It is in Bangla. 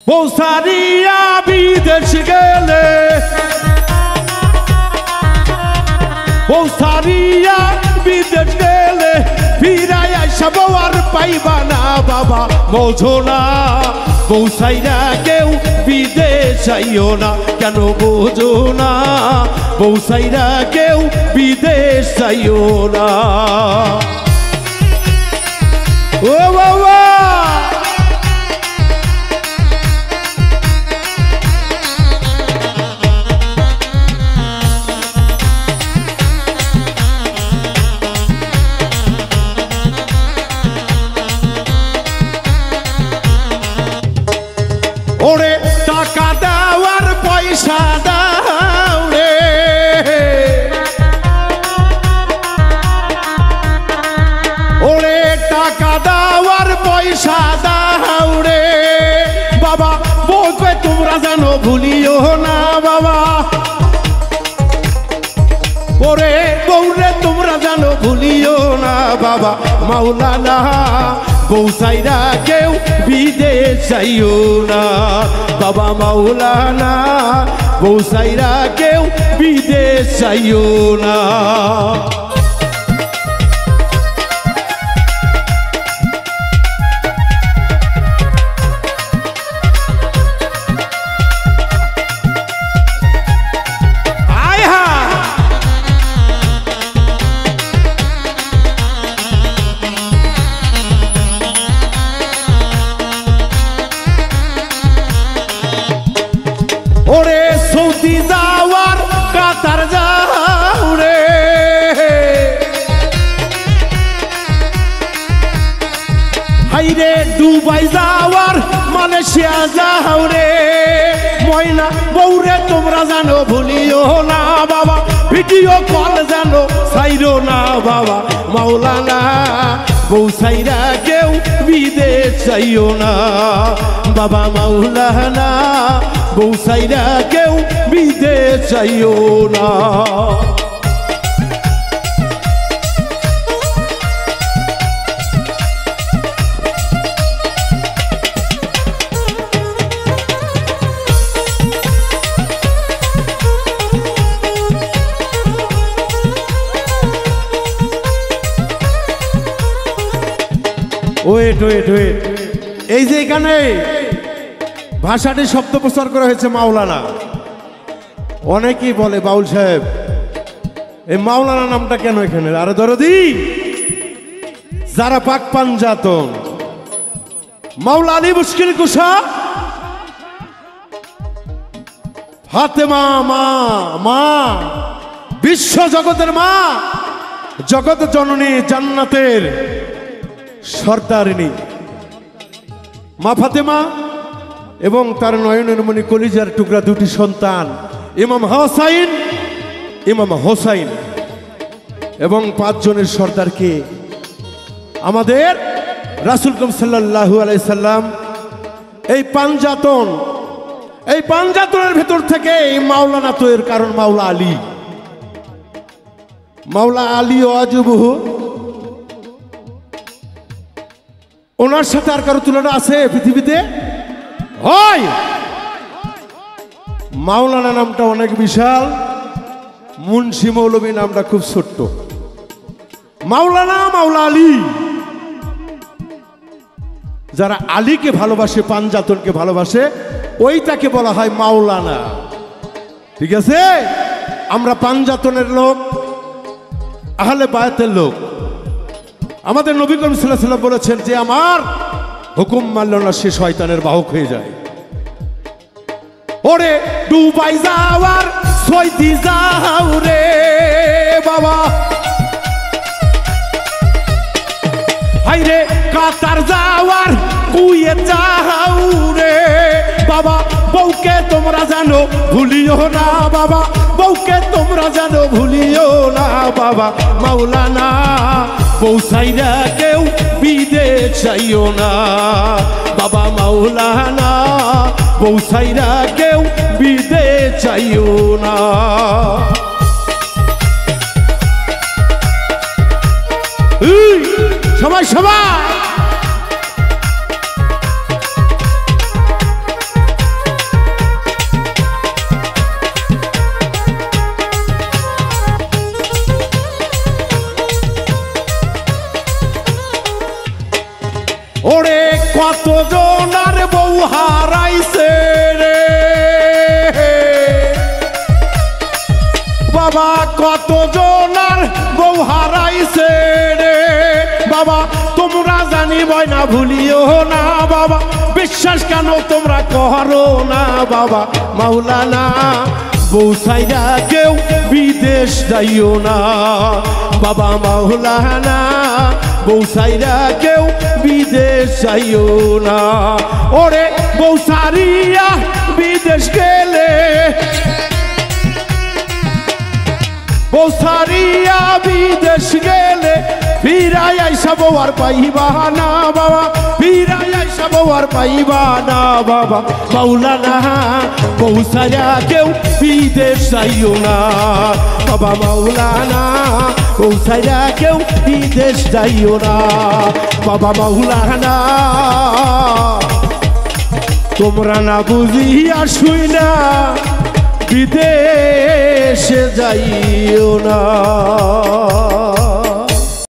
বউ সারিয়া বিদেশ গেলে, বউ সারিয়া বিদেশ গেলে ফিরাই আইসা বউ আর পাইবা না বাবা বোঝো না। বউ সাইরা কেউ বিদেশ যাইও না, কেন বোঝো না? বউ সাইরা কেউ বিদেশ যাইও না। ও বাবা ওরে টাকা দেওয়ার পয়সা দাও রে, ওরে টাকা দেওয়ার পয়সা দাও রে বাবা। বউকে তোমরা জানো ভুলিও না বাবা, ওরে বউরে তোমরা জানো ভুলিও না বাবা মাওলানা। বউ সাইরা কেউ বিদেশ যাইও না বাবা মাওলানা, বউ সাইরা কেউ বিদেশ যাইও না। ওরে সৌদি যাওয়ার কাতার যাও রে, হাইরে দুবাই যাওয়ার মালয়েশিয়া যাও রে ময়না। বউরে তোমরা জানো ভুলিও না বাবা, ভিডিও কল জানো সাইরো না বাবা মাওলানা। বউ সাইরা কেউ বিদেশ যাইও না বাবা মাওলানা, বউ সাইরা কেউ বিদেশ যাইও না। ওয়েট ওয়েট ওয়েট, এই যে এখানে ভাষাটি শব্দ প্রচার করা হয়েছে মাওলানা। অনেকেই বলে বাউল সাহেব এই মাওলানা নামটা কেন এখানে? আরে দরদি যারা পাক পাঞ্জাতন মাওলা আলী মুশকিল কুশা ফাতেমা মা, মা বিশ্ব জগতের মা, জগৎ জননী জান্নাতের সর্দারিনী মা ফাতেমা এবং তার নয়নের মণি কলিজার টুকরা দুটি সন্তান ইমাম হোসাইন, ইমাম হোসাইন এবং 5 জনের সর্দারকে আমাদের রাসূল সাল্লাল্লাহু আলাইহি সাল্লাম এই পাঞ্জাতনের ভেতর থেকে এই মাওলানা তৈরির কারণ মাওলা আলী, মাওলা আলী ওয়াজুবহু। ওনার সাথে আর কারো তুলনা আছে পৃথিবীতে? হয়। মাওলানা নামটা অনেক বিশাল, মুন্সি মৌলভী নামটা খুব ছোট্ট। মাওলানা মাওলা আলী, যারা আলীকে ভালোবাসে, পাঞ্জাতনকে ভালোবাসে, ওইটাকে বলা হয় মাওলানা। ঠিক আছে? আমরা পাঞ্জাতনের লোক, আহলে বায়াতের লোক। আমাদের নবী করিম সাল্লাল্লাহু আলাইহি ওয়াসাল্লাম বলেছেন যে আমার হুকুম মানল না সে শয়তানের বাহক হয়ে যায়। ওরে দুবাই যাওয়ার সৌদি যাও রে বাবা, হাইরে কাতার যাওয়ার কুয়েত যাও রে বাবা। বউকে তোমরা জানো ভুলিও না বাবা, বউকে তোমরা জানো ভুলিও না বাবা মাওলানা। বউ সাইরা কেউ বিদেশ যাইও না বাবা মাওলানা, বউ সাইরা কেউ বিদেশ যাইও না। সবাই সবাই না ভুলিও না বাবা বিশ্বাস কেন তোমরা করো না বাবা মাওলানা বউ সাইরা কেউ বিদেশ যাইও না বাবা মাওলানা বউ সাইরা কেউ বিদেশ যাইও না ওরে বউ সারিয়া বিদেশ গেলে বউ সারিয়া বিদেশ গেলে ফিরাই আইসা বউ আর পাইবা না বাবা ফিরাই আইসা বউ আর পাইবা না বাবা মাওলানা বউ সারিয়া কেউ বিদেশ যাইও না বাবা মাওলানা বউ সারিয়া কেউ বিদেশ যাইও না বাবা মাওলানা তোমরা না বুঝিয়া শুই না বিদেশে যাইও না।